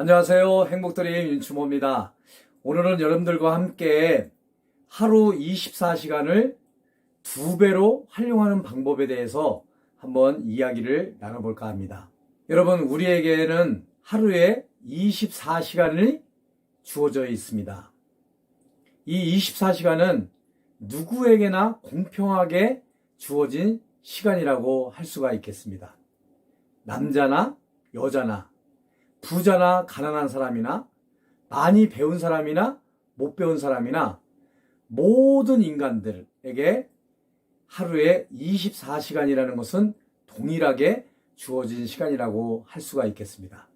안녕하세요. 행복드림 윤추모입니다. 오늘은 여러분들과 함께 하루 24시간을 2배로 활용하는 방법에 대해서 한번 이야기를 나눠볼까 합니다. 여러분, 우리에게는 하루에 24시간이 주어져 있습니다. 이 24시간은 누구에게나 공평하게 주어진 시간이라고 할 수가 있겠습니다. 남자나 여자나 부자나 가난한 사람이나 많이 배운 사람이나 못 배운 사람이나 모든 인간들에게 하루에 24시간이라는 것은 동일하게 주어진 시간이라고 할 수가 있겠습니다.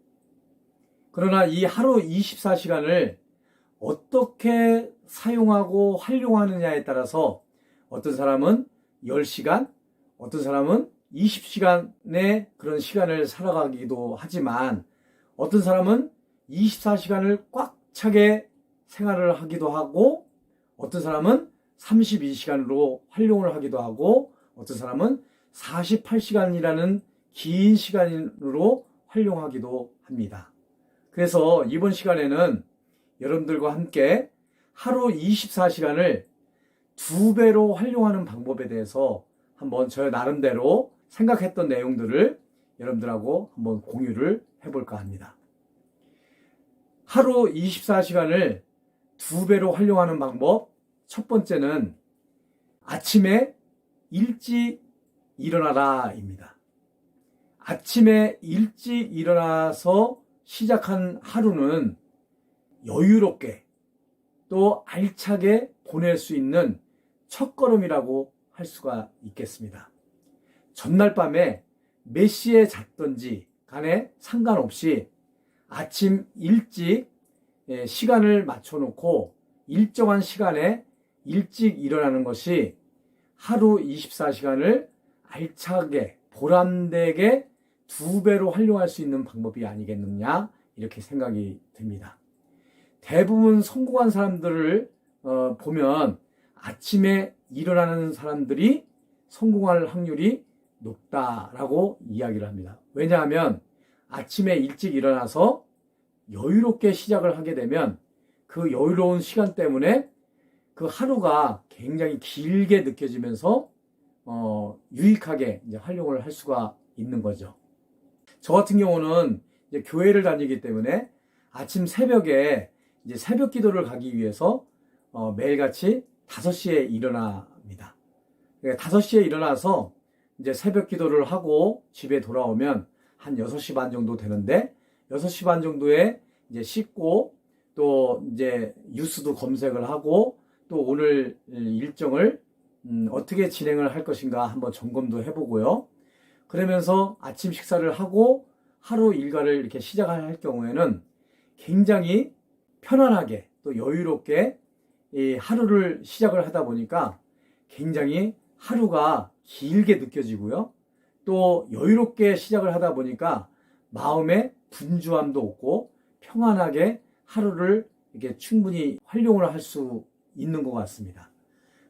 그러나 이 하루 24시간을 어떻게 사용하고 활용하느냐에 따라서 어떤 사람은 10시간, 어떤 사람은 20시간의 그런 시간을 살아가기도 하지만 어떤 사람은 24시간을 꽉 차게 생활을 하기도 하고 어떤 사람은 32시간으로 활용을 하기도 하고 어떤 사람은 48시간이라는 긴 시간으로 활용하기도 합니다. 그래서 이번 시간에는 여러분들과 함께 하루 24시간을 2배로 활용하는 방법에 대해서 한번 저 나름대로 생각했던 내용들을 여러분들하고 한번 공유를 해볼까 합니다. 하루 24시간을 2배로 활용하는 방법, 첫 번째는 아침에 일찍 일어나라입니다. 아침에 일찍 일어나서 시작한 하루는 여유롭게 또 알차게 보낼 수 있는 첫걸음이라고 할 수가 있겠습니다. 전날 밤에 몇 시에 잤던지 간에 상관없이 아침 일찍 시간을 맞춰놓고 일정한 시간에 일찍 일어나는 것이 하루 24시간을 알차게 보람되게 2배로 활용할 수 있는 방법이 아니겠느냐 이렇게 생각이 듭니다. 대부분 성공한 사람들을 보면 아침에 일어나는 사람들이 성공할 확률이 높다라고 이야기를 합니다. 왜냐하면 아침에 일찍 일어나서 여유롭게 시작을 하게 되면 그 여유로운 시간 때문에 그 하루가 굉장히 길게 느껴지면서 유익하게 이제 활용을 할 수가 있는 거죠. 저 같은 경우는 이제 교회를 다니기 때문에 아침 새벽에 이제 새벽 기도를 가기 위해서 매일같이 5시에 일어납니다. 5시에 일어나서 이제 새벽 기도를 하고 집에 돌아오면 한 6시 반 정도 되는데 6시 반 정도에 이제 씻고 또 이제 뉴스도 검색을 하고 또 오늘 일정을 어떻게 진행을 할 것인가 한번 점검도 해보고요. 그러면서 아침 식사를 하고 하루 일과를 이렇게 시작할 경우에는 굉장히 편안하게 또 여유롭게 이 하루를 시작을 하다 보니까 굉장히 하루가 길게 느껴지고요. 또 여유롭게 시작을 하다 보니까 마음에 분주함도 없고 평안하게 하루를 이렇게 충분히 활용을 할 수 있는 것 같습니다.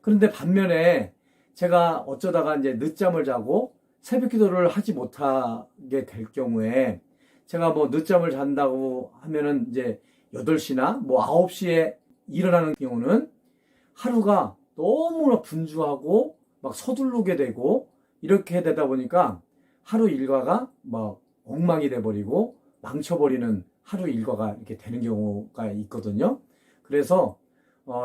그런데 반면에 제가 어쩌다가 이제 늦잠을 자고 새벽 기도를 하지 못하게 될 경우에 제가 뭐 늦잠을 잔다고 하면은 이제 8시나 뭐 9시에 일어나는 경우는 하루가 너무나 분주하고 막 서두르게 되고 이렇게 되다 보니까 하루 일과가 막 엉망이 돼버리고 망쳐버리는 하루 일과가 이렇게 되는 경우가 있거든요. 그래서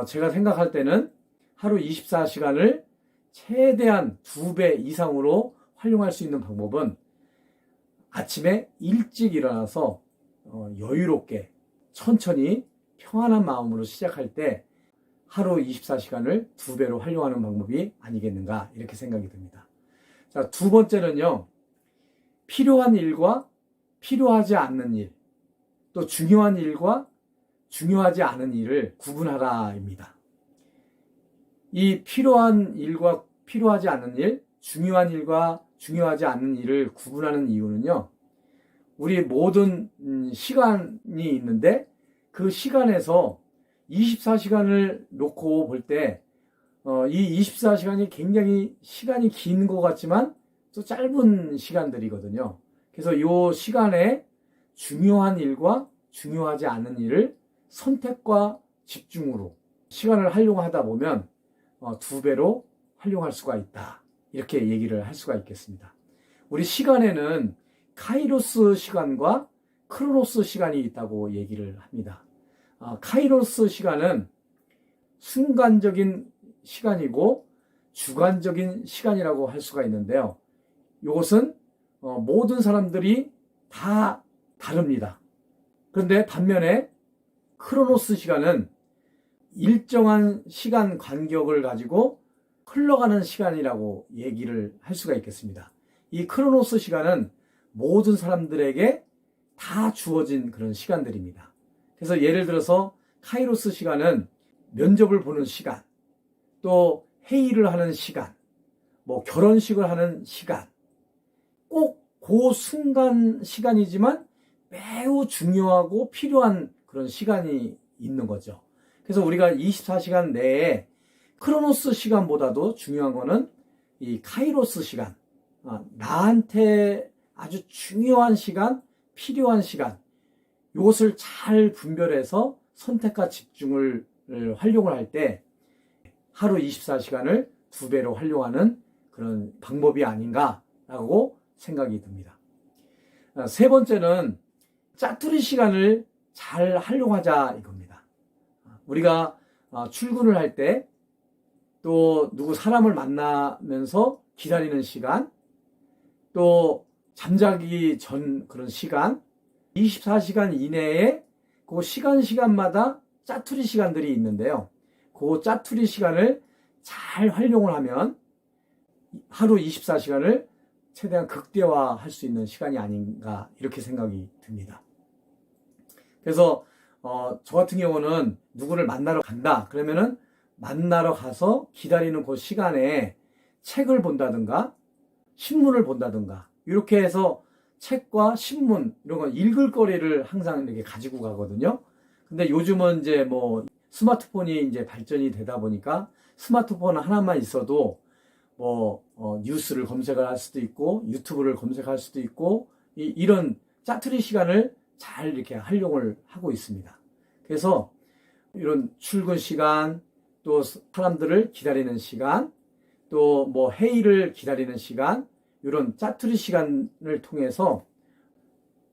제가 생각할 때는 하루 24시간을 최대한 2배 이상으로 활용할 수 있는 방법은 아침에 일찍 일어나서 여유롭게 천천히 평안한 마음으로 시작할 때 하루 24시간을 2배로 활용하는 방법이 아니겠는가 이렇게 생각이 듭니다. 자, 두 번째는요. 필요한 일과 필요하지 않는 일, 또 중요한 일과 중요하지 않은 일을 구분하라입니다. 이 필요한 일과 필요하지 않은 일, 중요한 일과 중요하지 않은 일을 구분하는 이유는요. 우리 모든 시간이 있는데 그 시간에서 24시간을 놓고 볼 때 이 24시간이 굉장히 시간이 긴 것 같지만 또 짧은 시간들이거든요. 그래서 이 시간에 중요한 일과 중요하지 않은 일을 선택과 집중으로 시간을 활용하다 보면 2배로 활용할 수가 있다. 이렇게 얘기를 할 수가 있겠습니다. 우리 시간에는 카이로스 시간과 크로노스 시간이 있다고 얘기를 합니다. 카이로스 시간은 순간적인 시간이고 주관적인 시간이라고 할 수가 있는데요. 이것은 모든 사람들이 다 다릅니다. 그런데 반면에 크로노스 시간은 일정한 시간 간격을 가지고 흘러가는 시간이라고 얘기를 할 수가 있겠습니다. 이 크로노스 시간은 모든 사람들에게 다 주어진 그런 시간들입니다. 그래서 예를 들어서 카이로스 시간은 면접을 보는 시간, 또 회의를 하는 시간, 뭐 결혼식을 하는 시간, 꼭 그 순간 시간이지만 매우 중요하고 필요한 그런 시간이 있는 거죠. 그래서 우리가 24시간 내에 크로노스 시간보다도 중요한 거는 이 카이로스 시간, 나한테 아주 중요한 시간, 필요한 시간, 이것을 잘 분별해서 선택과 집중을 활용을 할 때 하루 24시간을 2배로 활용하는 그런 방법이 아닌가라고 생각이 듭니다. 세 번째는 짜투리 시간을 잘 활용하자 이겁니다. 우리가 출근을 할 때 또 누구 사람을 만나면서 기다리는 시간, 또 잠자기 전 그런 시간, 24시간 이내에 그 시간마다 짜투리 시간들이 있는데요. 그 짜투리 시간을 잘 활용을 하면 하루 24시간을 최대한 극대화할 수 있는 시간이 아닌가 이렇게 생각이 듭니다. 그래서 저 같은 경우는 누구를 만나러 간다 그러면은 만나러 가서 기다리는 그 시간에 책을 본다든가 신문을 본다든가 이렇게 해서 책과 신문 이런 거 읽을 거리를 항상 이렇게 가지고 가거든요. 근데 요즘은 이제 뭐 스마트폰이 이제 발전이 되다 보니까 스마트폰 하나만 있어도 뭐 뉴스를 검색을 할 수도 있고 유튜브를 검색할 수도 있고 이런 짜투리 시간을 잘 이렇게 활용을 하고 있습니다. 그래서 이런 출근 시간, 또 사람들을 기다리는 시간, 또 뭐 회의를 기다리는 시간, 이런 짜투리 시간을 통해서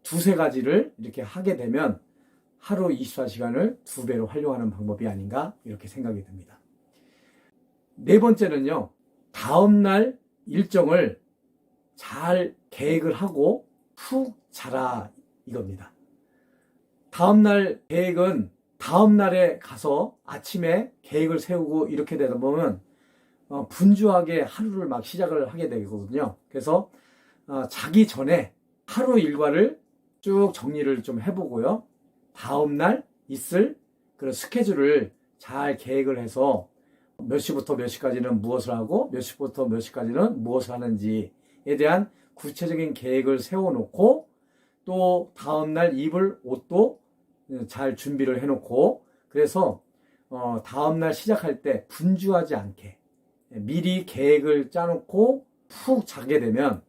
두세 가지를 이렇게 하게 되면 하루 24시간을 2배로 활용하는 방법이 아닌가 이렇게 생각이 듭니다. 네 번째는요, 다음날 일정을 잘 계획을 하고 푹 자라 이겁니다. 다음날 계획은 다음날에 가서 아침에 계획을 세우고 이렇게 되다 보면 분주하게 하루를 막 시작을 하게 되거든요. 그래서 자기 전에 하루 일과를 쭉 정리를 좀 해보고요. 다음날 있을 그런 스케줄을 잘 계획을 해서 몇 시부터 몇 시까지는 무엇을 하고 몇 시부터 몇 시까지는 무엇을 하는지에 대한 구체적인 계획을 세워놓고 또 다음날 입을 옷도 잘 준비를 해놓고 그래서 다음날 시작할 때 분주하지 않게 미리 계획을 짜놓고 푹 자게 되면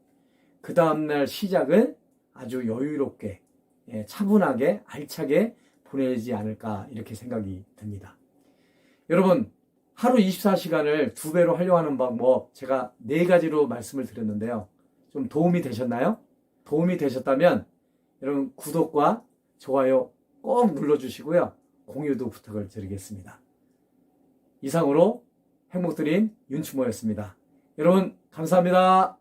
그 다음날 시작은 아주 여유롭게 차분하게 알차게 보내지 않을까 이렇게 생각이 듭니다. 여러분 하루 24시간을 2배로 활용하는 방법 제가 4가지로 말씀을 드렸는데요. 좀 도움이 되셨나요? 도움이 되셨다면 여러분 구독과 좋아요 꼭 눌러주시고요. 공유도 부탁을 드리겠습니다. 이상으로 행복드림 윤추모였습니다. 여러분 감사합니다.